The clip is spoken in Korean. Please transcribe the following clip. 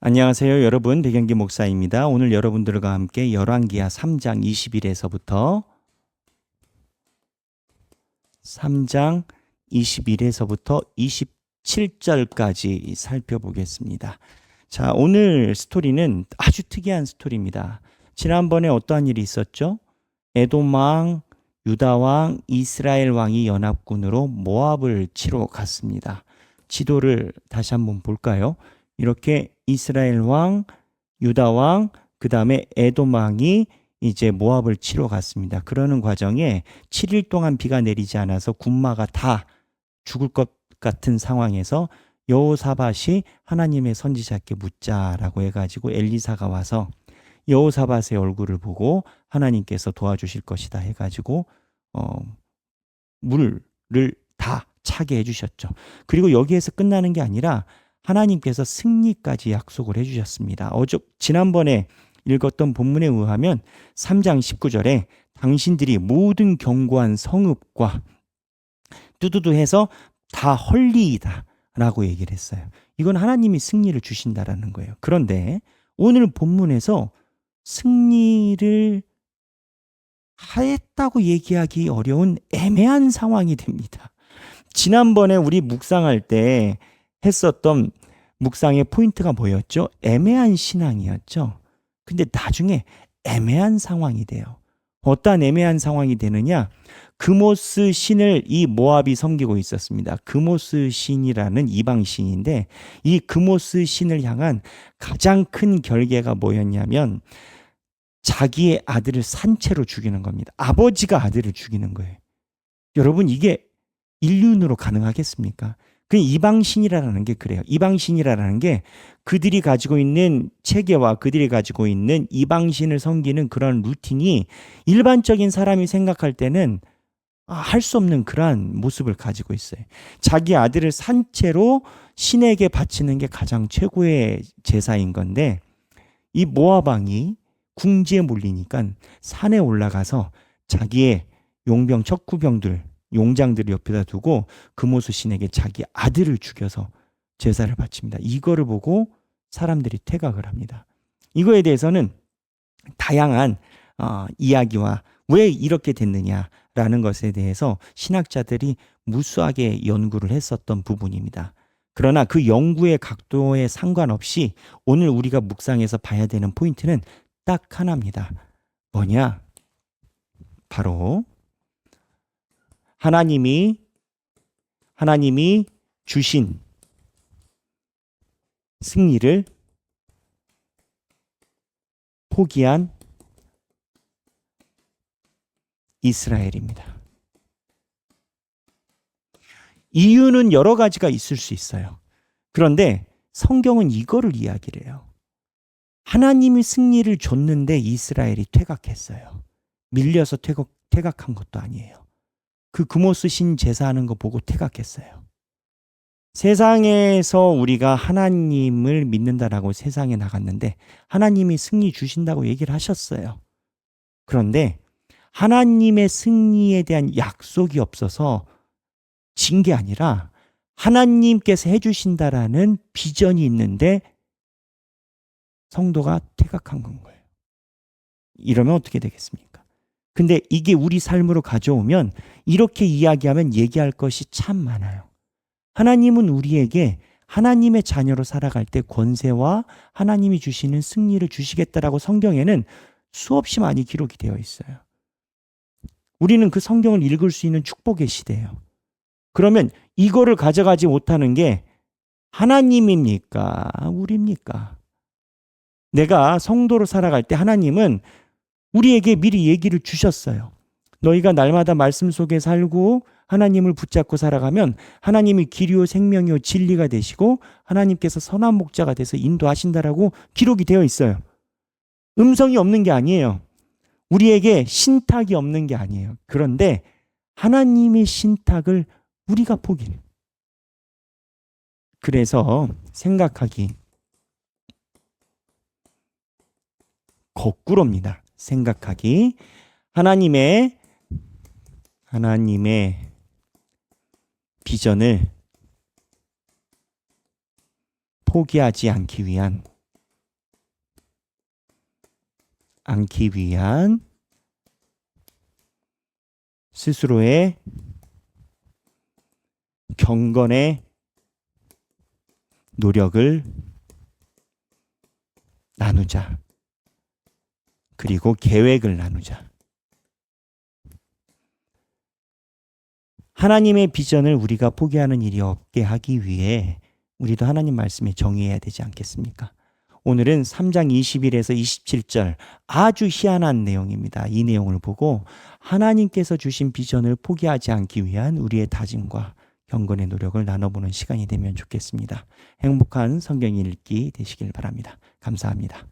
안녕하세요, 여러분. 백영기 목사입니다. 오늘 여러분들과 함께 열왕기하 3장 21에서부터 3장 21에서부터 27절까지 살펴보겠습니다. 자, 오늘 스토리는 아주 특이한 스토리입니다. 지난번에 어떠한 일이 있었죠? 에돔 왕, 유다 왕, 이스라엘 왕이 연합군으로 모압을 치러 갔습니다. 지도를 다시 한번 볼까요? 이렇게 이스라엘 왕, 유다 왕, 그 다음에 에돔 왕이 이제 모압을 치러 갔습니다. 그러는 과정에 7일 동안 비가 내리지 않아서 군마가 다 죽을 것 같은 상황에서 여호사밧이 하나님의 선지자께 묻자라고 해가지고 엘리사가 와서 여호사밧의 얼굴을 보고 하나님께서 도와주실 것이다 해가지고 물을 다 차게 해주셨죠. 그리고 여기에서 끝나는 게 아니라 하나님께서 승리까지 약속을 해주셨습니다. 지난번에 읽었던 본문에 의하면 3장 19절에 당신들이 모든 견고한 성읍과 뚜두두해서 다 헐리이다 라고 얘기를 했어요. 이건 하나님이 승리를 주신다라는 거예요. 그런데 오늘 본문에서 승리를 하였다고 얘기하기 어려운 애매한 상황이 됩니다. 지난번에 우리 묵상할 때 했었던 묵상의 포인트가 뭐였죠? 애매한 신앙이었죠. 근데 나중에 애매한 상황이 돼요. 어떠한 애매한 상황이 되느냐? 그모스 신을 이 모압이 섬기고 있었습니다. 그모스 신이라는 이방 신인데 이 그모스 신을 향한 가장 큰 결계가 뭐였냐면 자기의 아들을 산채로 죽이는 겁니다. 아버지가 아들을 죽이는 거예요. 여러분, 이게 인륜으로 가능하겠습니까? 그 이방신이라는 게 그래요. 이방신이라는 게 그들이 가지고 있는 체계와 그들이 가지고 있는 이방신을 섬기는 그런 루틴이 일반적인 사람이 생각할 때는 할 수 없는 그러한 모습을 가지고 있어요. 자기 아들을 산채로 신에게 바치는 게 가장 최고의 제사인 건데 이 모압 왕이 궁지에 몰리니까 산에 올라가서 자기의 용병 척구병들 용장들을 옆에다 두고 그모스 신에게 자기 아들을 죽여서 제사를 바칩니다. 이거를 보고 사람들이 퇴각을 합니다. 이거에 대해서는 다양한 이야기와 왜 이렇게 됐느냐라는 것에 대해서 신학자들이 무수하게 연구를 했었던 부분입니다. 그러나 그 연구의 각도에 상관없이 오늘 우리가 묵상해서 봐야 되는 포인트는 딱 하나입니다. 뭐냐? 바로 하나님이 주신 승리를 포기한 이스라엘입니다. 이유는 여러 가지가 있을 수 있어요. 그런데 성경은 이거를 이야기를 해요. 하나님이 승리를 줬는데 이스라엘이 퇴각했어요. 밀려서 퇴각한 것도 아니에요. 그 그모스 신 제사하는 거 보고 퇴각했어요. 세상에서 우리가 하나님을 믿는다라고 세상에 나갔는데 하나님이 승리 주신다고 얘기를 하셨어요. 그런데 하나님의 승리에 대한 약속이 없어서 진 게 아니라 하나님께서 해주신다라는 비전이 있는데 성도가 퇴각한 건 거예요. 이러면 어떻게 되겠습니까? 근데 이게 우리 삶으로 가져오면 이렇게 이야기하면 얘기할 것이 참 많아요. 하나님은 우리에게 하나님의 자녀로 살아갈 때 권세와 하나님이 주시는 승리를 주시겠다라고 성경에는 수없이 많이 기록이 되어 있어요. 우리는 그 성경을 읽을 수 있는 축복의 시대예요. 그러면 이거를 가져가지 못하는 게 하나님입니까? 우리입니까? 내가 성도로 살아갈 때 하나님은 우리에게 미리 얘기를 주셨어요. 너희가 날마다 말씀 속에 살고 하나님을 붙잡고 살아가면 하나님이 길이요 생명이요 진리가 되시고 하나님께서 선한 목자가 돼서 인도하신다라고 기록이 되어 있어요. 음성이 없는 게 아니에요. 우리에게 신탁이 없는 게 아니에요. 그런데 하나님의 신탁을 우리가 포기해요. 그래서 생각하기 거꾸로입니다. 생각하기 하나님의 비전을 포기하지 않기 위한 않기 위한 스스로의 경건의 노력을 나누자. 그리고 계획을 나누자. 하나님의 비전을 우리가 포기하는 일이 없게 하기 위해 우리도 하나님 말씀에 정의해야 되지 않겠습니까? 오늘은 3장 21에서 27절 아주 희한한 내용입니다. 이 내용을 보고 하나님께서 주신 비전을 포기하지 않기 위한 우리의 다짐과 경건의 노력을 나눠보는 시간이 되면 좋겠습니다. 행복한 성경 읽기 되시길 바랍니다. 감사합니다.